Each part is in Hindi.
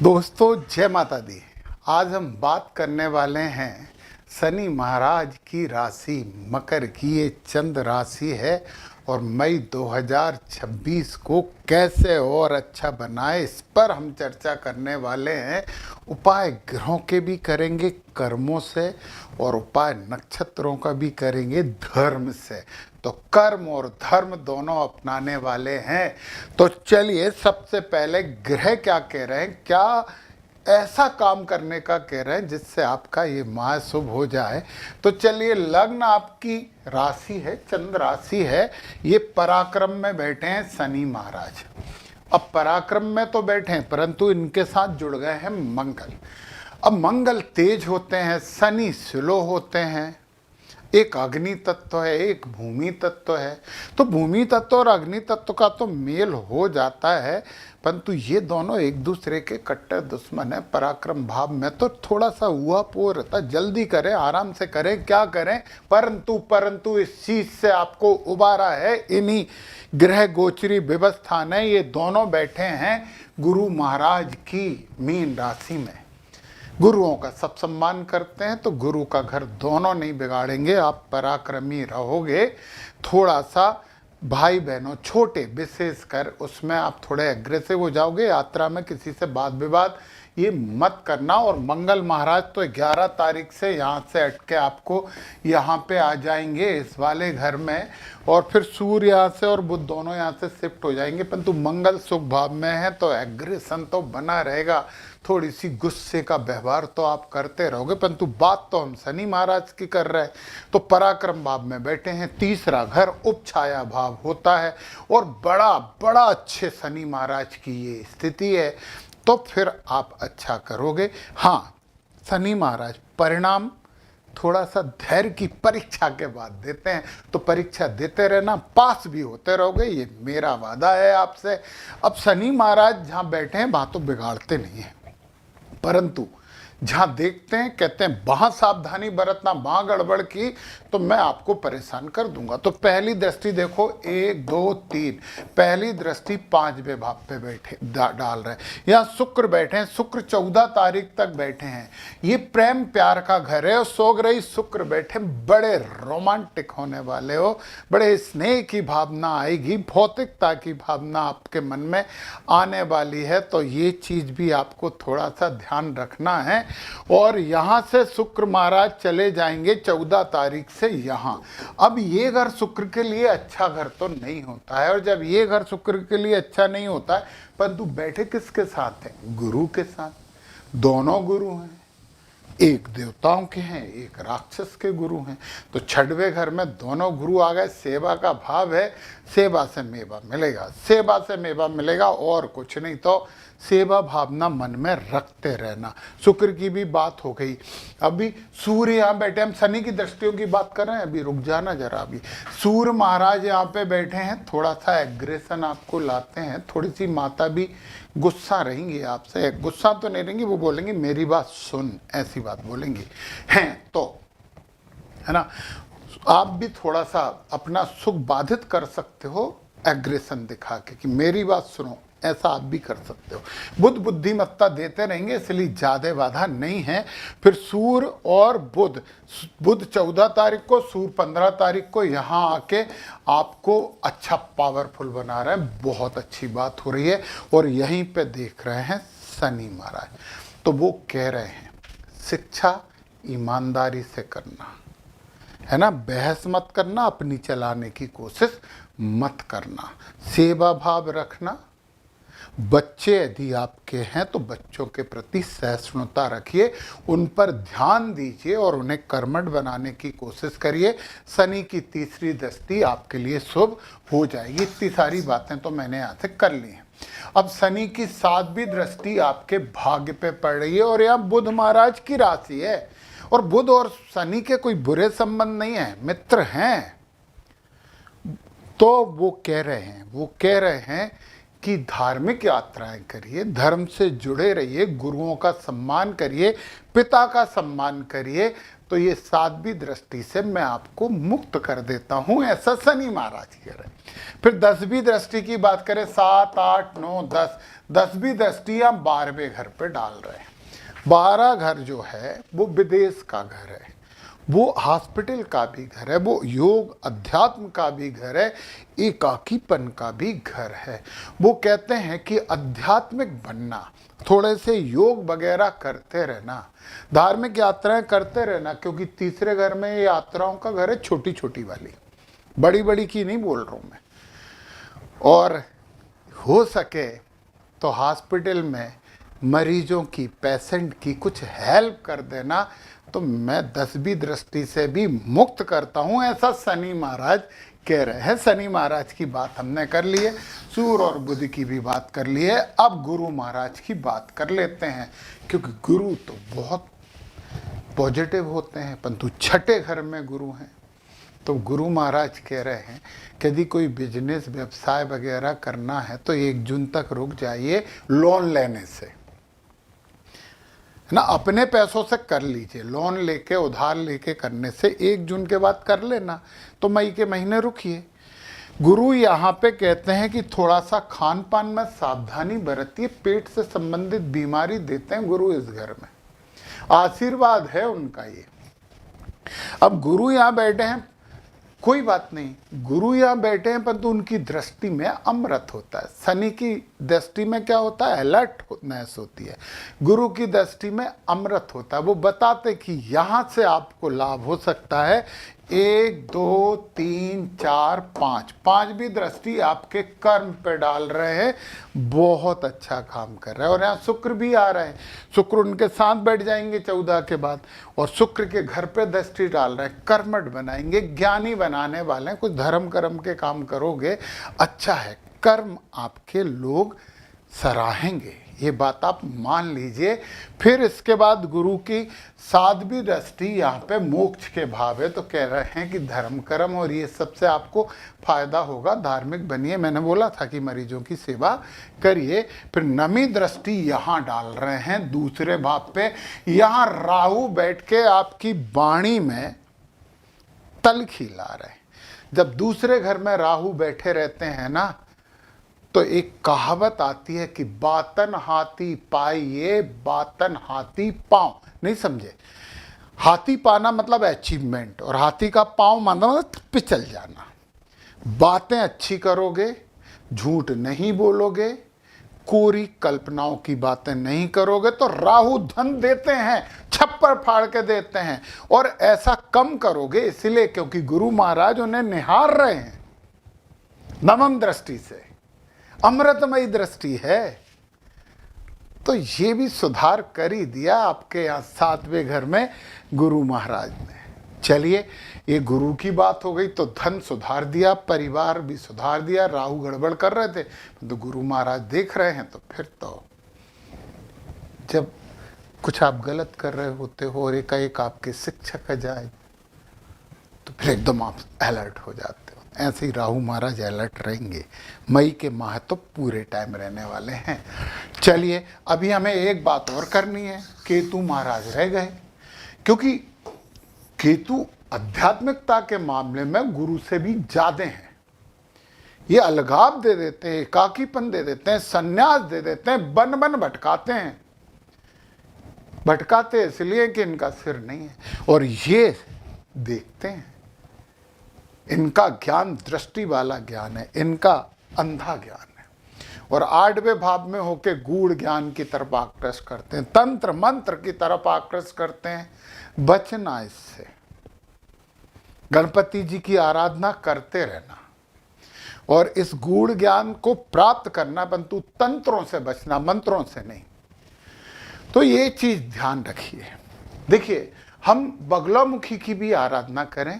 दोस्तों जय माता दी। आज हम बात करने वाले हैं शनि महाराज की राशि मकर की। ये चंद राशि है और मई 2026 को कैसे और अच्छा बनाए इस पर हम चर्चा करने वाले हैं। उपाय ग्रहों के भी करेंगे कर्मों से और उपाय नक्षत्रों का भी करेंगे धर्म से। तो कर्म और धर्म दोनों अपनाने वाले हैं। तो चलिए सबसे पहले ग्रह क्या कह रहे हैं, क्या ऐसा काम करने का कह रहे हैं जिससे आपका ये माह शुभ हो जाए। तो चलिए, लग्न आपकी राशि है, चंद्र राशि है। ये पराक्रम में बैठे हैं शनि महाराज। अब पराक्रम में तो बैठे हैं परंतु इनके साथ जुड़ गए हैं मंगल। अब मंगल तेज होते हैं, शनि स्लो होते हैं। एक अग्नि तत्व है, एक भूमि तत्व है। तो भूमि तत्व और अग्नि तत्व का तो मेल हो जाता है, परंतु ये दोनों एक दूसरे के कट्टर दुश्मन है। पराक्रम भाव में तो थोड़ा सा हुआ पो रहता, जल्दी करें, आराम से करें, क्या करें। परंतु इस चीज से आपको उबारा है इन्हीं ग्रह गोचरी व्यवस्था ने। ये दोनों बैठे हैं गुरु महाराज की मीन राशि में। गुरुओं का सब सम्मान करते हैं, तो गुरु का घर दोनों नहीं बिगाड़ेंगे। आप पराक्रमी रहोगे। थोड़ा सा भाई बहनों छोटे विशेषकर उसमें आप थोड़े एग्रेसिव हो जाओगे। यात्रा में किसी से वाद विवाद ये मत करना। और मंगल महाराज तो 11 तारीख से यहाँ से हटके आपको यहाँ पे आ जाएंगे इस वाले घर में, और फिर सूर्य यहाँ से और बुध दोनों यहाँ से शिफ्ट हो जाएंगे। परंतु मंगल सुख भाव में है तो एग्रेशन तो बना रहेगा। थोड़ी सी गुस्से का व्यवहार तो आप करते रहोगे, परंतु बात तो हम शनि महाराज की कर रहे हैं। तो पराक्रम भाव में बैठे हैं। तीसरा घर उपछाया भाव होता है और बड़ा बड़ा अच्छे शनि महाराज की ये स्थिति है, तो फिर आप अच्छा करोगे। हाँ, शनि महाराज परिणाम थोड़ा सा धैर्य की परीक्षा के बाद देते हैं, तो परीक्षा देते रहना, पास भी होते रहोगे, ये मेरा वादा है आपसे। अब शनि महाराज जहाँ बैठे हैं वहाँ तो बिगाड़ते नहीं हैं, परंतु जहां देखते हैं कहते हैं वहां सावधानी बरतना, वहां गड़बड़ की तो मैं आपको परेशान कर दूंगा। तो पहली दृष्टि देखो 1 2 3, पहली दृष्टि 5वें भाव पे बैठे डाल रहे हैं। यहाँ शुक्र बैठे हैं, शुक्र 14 तारीख तक बैठे हैं। ये प्रेम प्यार का घर है और सोग रही शुक्र बैठे, बड़े रोमांटिक होने वाले हो, बड़े स्नेह की भावना आएगी, भौतिकता की भावना आपके मन में आने वाली है। तो ये चीज भी आपको थोड़ा सा ध्यान रखना है। और यहां से शुक्र महाराज चले जाएंगे 14 तारीख से यहां। अब ये घर शुक्र के लिए अच्छा घर तो नहीं होता है, और जब ये घर शुक्र के लिए अच्छा नहीं होता है, परंतु बैठे किसके साथ है? गुरु के साथ। दोनों गुरु हैं, एक देवताओं के हैं, एक राक्षस के गुरु हैं। तो 6वें घर में दोनों गुरु आ गए। सेवा का भाव है, सेवा से मेवा मिलेगा, सेवा से मेवा मिलेगा और कुछ नहीं। तो सेवा भावना मन में रखते रहना। शुक्र की भी बात हो गई। अभी सूर्य यहाँ बैठे, हम शनि की दृष्टियों की बात कर रहे हैं, अभी रुक जाना जरा। अभी सूर्य महाराज यहाँ पे बैठे हैं, थोड़ा सा एग्रेशन आपको लाते हैं। थोड़ी सी माता भी गुस्सा रहेंगी आपसे, गुस्सा तो नहीं रहेंगी, वो बोलेंगी मेरी बात सुन, ऐसी बात बोलेंगी हैं। तो है ना, आप भी थोड़ा सा अपना सुख बाधित कर सकते हो एग्रेशन दिखा के कि मेरी बात सुनो, ऐसा आप भी कर सकते हो। बुध बुद्धिमत्ता देते रहेंगे, इसलिए ज्यादा बाधा नहीं है। फिर सूर्य और बुध 14 तारीख को, सूर्य 15 तारीख को यहाँ आके आपको अच्छा पावरफुल बना रहे हैं। बहुत अच्छी बात हो रही है। और यहीं पे देख रहे हैं शनि महाराज, तो वो कह रहे हैं शिक्षा ईमानदारी से करना है ना, बहस मत करना, अपनी चलाने की कोशिश मत करना, सेवा भाव रखना। बच्चे यदि आपके हैं तो बच्चों के प्रति सहिष्णुता रखिए, उन पर ध्यान दीजिए और उन्हें कर्मठ बनाने की कोशिश करिए। शनि की तीसरी दृष्टि आपके लिए शुभ हो जाएगी। इतनी सारी बातें तो मैंने यहाँ से कर ली हैं। अब शनि की 7वीं दृष्टि आपके भाग्य पे पड़ रही है और यहाँ बुध महाराज की राशि है। और बुध और शनि के कोई बुरे संबंध नहीं है, मित्र हैं। तो वो कह रहे हैं कि धार्मिक यात्राएं करिए, धर्म से जुड़े रहिए, गुरुओं का सम्मान करिए, पिता का सम्मान करिए, तो ये 7वीं दृष्टि से मैं आपको मुक्त कर देता हूं, ऐसा शनि महाराज कह रहे हैं। फिर 10वीं दृष्टि की बात करें, 7, 8, 9, 10, 10वीं दृष्टि हम 12वें घर पे डाल रहे हैं। 12 घर जो है वो विदेश का घर है, वो हॉस्पिटल का भी घर है, वो योग अध्यात्म का भी घर है, एकाकीपन का भी घर है। वो कहते हैं कि आध्यात्मिक बनना, थोड़े से योग वगैरह करते रहना, धार्मिक यात्राएं करते रहना, क्योंकि तीसरे घर में ये यात्राओं का घर है, छोटी छोटी वाली, बड़ी बड़ी की नहीं बोल रहा हूं मैं। और हो सके तो हॉस्पिटल में मरीजों की, पेशेंट की कुछ हेल्प कर देना, तो मैं 10वीं दृष्टि से भी मुक्त करता हूं, ऐसा शनि महाराज कह रहे हैं। शनि महाराज की बात हमने कर ली है, सूर्य और बुध की भी बात कर ली है। अब गुरु महाराज की बात कर लेते हैं, क्योंकि गुरु तो बहुत पॉजिटिव होते हैं, परंतु छठे घर में गुरु हैं। तो गुरु महाराज कह रहे हैं कि यदि कोई बिजनेस व्यवसाय वगैरह करना है तो 1 जून तक रुक जाइए लोन लेने से, ना अपने पैसों से कर लीजिए, लोन लेके उधार लेके करने से 1 जून के बाद कर लेना, तो मई के महीने रुकिए। गुरु यहाँ पे कहते हैं कि थोड़ा सा खान पान में सावधानी बरतिए, पेट से संबंधित बीमारी देते हैं गुरु इस घर में, आशीर्वाद है उनका ये। अब गुरु यहाँ बैठे हैं, कोई बात नहीं, गुरु यहाँ बैठे हैं, परंतु उनकी दृष्टि में अमृत होता है। शनि की दृष्टि में क्या होता है, अलर्टनेस होती है, गुरु की दृष्टि में अमृत होता है। वो बताते कि यहाँ से आपको लाभ हो सकता है। 1, 2, 3, 4, 5, 5वीं दृष्टि आपके कर्म पे डाल रहे हैं, बहुत अच्छा काम कर रहे हैं। और यहाँ शुक्र भी आ रहे हैं, शुक्र उनके साथ बैठ जाएंगे 14 के बाद, और शुक्र के घर पे दृष्टि डाल रहे हैं, कर्मठ बनाएंगे, ज्ञानी बनाने वाले हैं। कुछ धर्म कर्म के काम करोगे, अच्छा है, कर्म आपके लोग सराहेंगे, ये बात आप मान लीजिए। फिर इसके बाद गुरु की 7वीं दृष्टि यहाँ पे मोक्ष के भाव है, तो कह रहे हैं कि धर्म कर्म और ये सबसे आपको फायदा होगा, धार्मिक बनिए। मैंने बोला था कि मरीजों की सेवा करिए। फिर 9वीं दृष्टि यहाँ डाल रहे हैं दूसरे भाव पे, यहाँ राहु बैठ के आपकी वाणी में तलखी ला रहे हैं। जब दूसरे घर में राहु बैठे रहते हैं ना, तो एक कहावत आती है कि बातन हाथी पाइए, बातन हाथी पाँव। नहीं समझे, हाथी पाना मतलब अचीवमेंट, और हाथी का पाँव मतलब पिछल जाना। बातें अच्छी करोगे, झूठ नहीं बोलोगे, कोरी कल्पनाओं की बातें नहीं करोगे, तो राहु धन देते हैं, छप्पर फाड़ के देते हैं। और ऐसा कम करोगे इसलिए क्योंकि गुरु महाराज उन्हें निहार रहे हैं 9वीं दृष्टि से, अमृतमयी दृष्टि है। तो ये भी सुधार कर ही दिया आपके यहाँ 7वें घर में गुरु महाराज ने। चलिए, ये गुरु की बात हो गई, तो धन सुधार दिया, परिवार भी सुधार दिया। राहु गड़बड़ कर रहे थे तो गुरु महाराज देख रहे हैं, तो फिर तो जब कुछ आप गलत कर रहे होते हो और एकाएक आपके शिक्षक आ जाए, तो फिर एकदम आप अलर्ट हो जाते हो। ऐसे ही राहु महाराज अलर्ट रहेंगे। मई के माह तो पूरे टाइम रहने वाले हैं। चलिए, अभी हमें एक बात और करनी है, केतु महाराज रह गए, क्योंकि केतु आध्यात्मिकता के मामले में गुरु से भी ज्यादा हैं। ये अलगाव दे देते हैं, एकाकीपन दे देते हैं, संन्यास दे देते हैं, बन बन भटकाते हैं। भटकाते इसलिए कि इनका सिर नहीं है, और ये देखते हैं, इनका ज्ञान दृष्टि वाला ज्ञान है, इनका अंधा ज्ञान है, और 8वें भाव में होके गूढ़ ज्ञान की तरफ आकृष्ट करते हैं, तंत्र मंत्र की तरफ आकृष्ट करते हैं। बचना इससे, गणपति जी की आराधना करते रहना और इस गूढ़ ज्ञान को प्राप्त करना, परंतु तंत्रों से बचना, मंत्रों से नहीं। तो ये चीज ध्यान रखिए। देखिए, हम बगलामुखी की भी आराधना करें,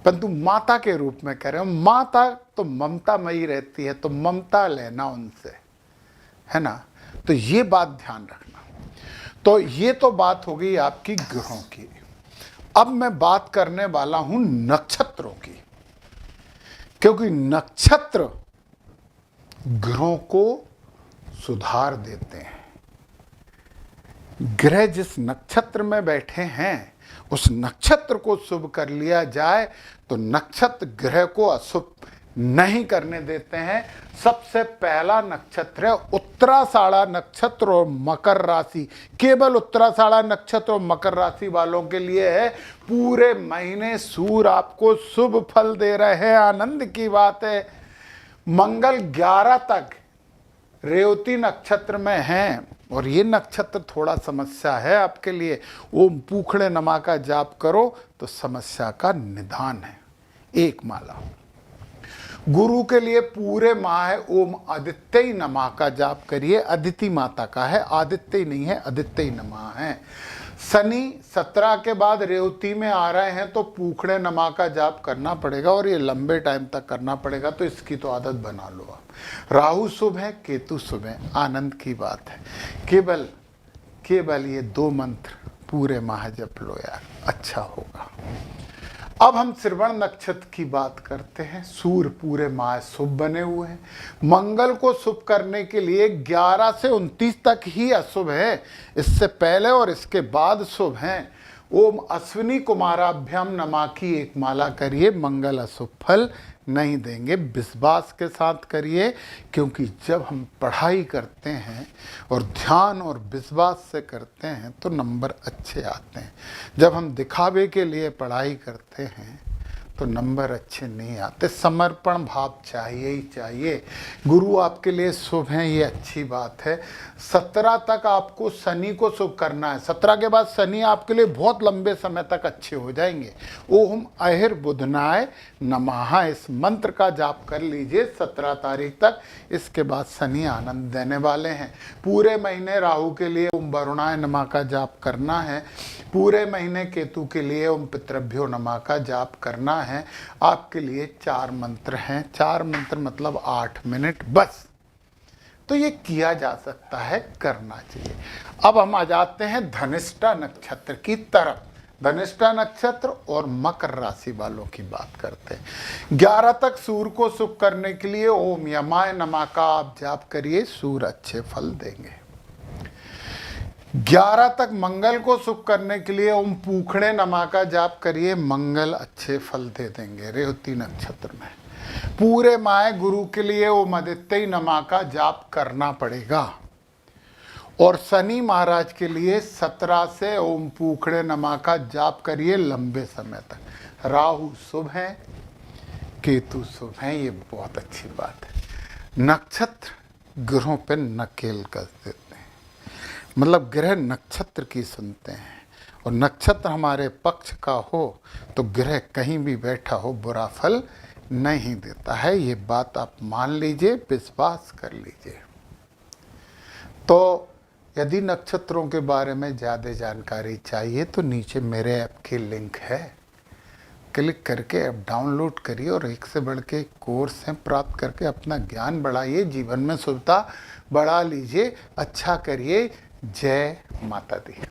परंतु माता के रूप में करें। माता तो ममतामयी रहती है, तो ममता लेना उनसे, है ना। तो ये बात ध्यान रखना। तो ये तो बात हो गई आपकी ग्रहों की। अब मैं बात करने वाला हूं नक्षत्रों की, क्योंकि नक्षत्र ग्रहों को सुधार देते हैं। ग्रह जिस नक्षत्र में बैठे हैं उस नक्षत्र को शुभ कर लिया जाए तो नक्षत्र ग्रह को अशुभ नहीं करने देते हैं। सबसे पहला नक्षत्र है उत्तराषाढ़ा नक्षत्र और मकर राशि। केवल उत्तराषाढ़ा नक्षत्र और मकर राशि वालों के लिए है। पूरे महीने सूर्य आपको शुभ फल दे रहे हैं। आनंद की बात है। मंगल 11 तक रेवती नक्षत्र में हैं और ये नक्षत्र थोड़ा समस्या है आपके लिए। ओम पूखड़े नमा का जाप करो तो समस्या का निदान है। एक माला। गुरु के लिए पूरे माह है ओम आदित्य नमः का जाप करिए। अदिति माता का है, आदित्य नहीं है, आदित्य नमः है। शनि 17 के बाद रेवती में आ रहे हैं तो पूखड़े नमा का जाप करना पड़ेगा और ये लंबे टाइम तक करना पड़ेगा, तो इसकी तो आदत बना लो आप। राहु शुभ है, केतु शुभ है। आनंद की बात है। केवल ये 2 मंत्र पूरे माह जप लो यार, अच्छा होगा। अब हम श्रवण नक्षत्र की बात करते हैं। सूर्य पूरे माह शुभ बने हुए हैं। मंगल को शुभ करने के लिए 11 से 29 तक ही अशुभ है, इससे पहले और इसके बाद शुभ हैं। ओम अश्विनी कुमाराभ्याम नमा की एक माला करिए, मंगल अशुभ फल नहीं देंगे। विश्वास के साथ करिए, क्योंकि जब हम पढ़ाई करते हैं और ध्यान और विश्वास से करते हैं तो नंबर अच्छे आते हैं। जब हम दिखावे के लिए पढ़ाई करते हैं तो नंबर अच्छे नहीं आते। समर्पण भाव चाहिए ही चाहिए। गुरु आपके लिए शुभ हैं, ये अच्छी बात है। 17 तक आपको शनि को शुभ करना है। 17 के बाद शनि आपके लिए बहुत लंबे समय तक अच्छे हो जाएंगे। ओम अहिर्बुधनाय नमः इस मंत्र का जाप कर लीजिए 17 तारीख तक। इसके बाद शनि आनंद देने वाले हैं। पूरे महीने राहु के लिए ओम वरुणाय नमः का जाप करना है। पूरे महीने केतु के लिए ओम पितृभ्यो नमः का जाप करना है। आपके लिए 4 मंत्र हैं। 4 मंत्र मतलब 8 मिनट बस। तो ये किया जा सकता है, करना चाहिए। अब हम आ जाते हैं धनिष्ठा नक्षत्र की तरफ। धनिष्ठा नक्षत्र और मकर राशि वालों की बात करते हैं। 11 तक सूर्य को शुभ करने के लिए ओम यमाय नमः का आप जाप करिए, सूर्य अच्छे फल देंगे। 11 तक मंगल को शुभ करने के लिए ओम पूखड़े नमा का जाप करिए, मंगल अच्छे फल दे देंगे रेवती नक्षत्र में। पूरे माह गुरु के लिए ओम आदित्य नमा का जाप करना पड़ेगा। और शनि महाराज के लिए 17 से ओम पूखड़े नमा का जाप करिए लंबे समय तक। राहु शुभ है, केतु शुभ है, ये बहुत अच्छी बात है। नक्षत्र ग्रहों पे नकेल कर देते हैं, मतलब ग्रह नक्षत्र की सुनते हैं। और नक्षत्र हमारे पक्ष का हो तो ग्रह कहीं भी बैठा हो बुरा फल नहीं देता है। ये बात आप मान लीजिए, विश्वास कर लीजिए। तो यदि नक्षत्रों के बारे में ज़्यादा जानकारी चाहिए तो नीचे मेरे ऐप की लिंक है, क्लिक करके ऐप डाउनलोड करिए और एक से बढ़ के कोर्स हैं, प्राप्त करके अपना ज्ञान बढ़ाइए, जीवन में सुविधा बढ़ा लीजिए, अच्छा करिए। जय माता दी।